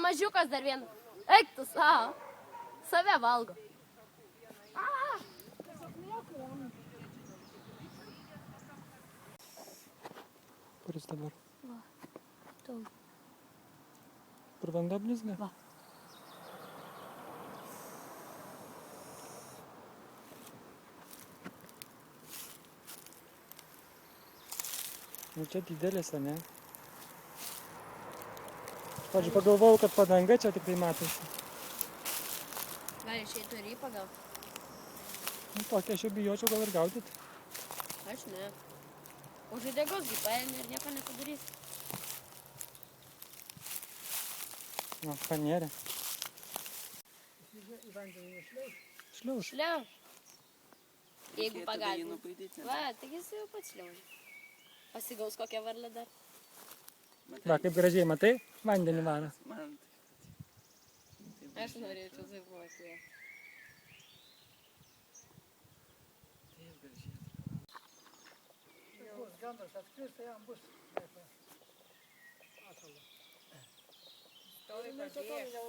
mažiukas dar vienas. Eik tu savo. Save valgo. Kuris dabar? Va. Tau. Kur vanduo blizga? Va. Nu čia didelis, ne? Pavyzdžiui, pagalvojau, kad padanga čia tik tai matosi. Gal išeitų ir jį pagaut? Nu, tokia aš jau bijočiau gal ir gaudyt. Aš ne. Už įdegos gi paėmė ir nieko nepadarys. Nu, panėrė. Šliauš. Šliau. Jeigu Jį pagąsdins. nubaidyti. Va, taigi jis jau pats šliaužia. Pasigaus kokią varlę dar. Va, kaip gražiai, matai? Vandenį varo. Man Aš norėčiau taip būti. Gandras atskris, tai jam bus. Stovi padėję.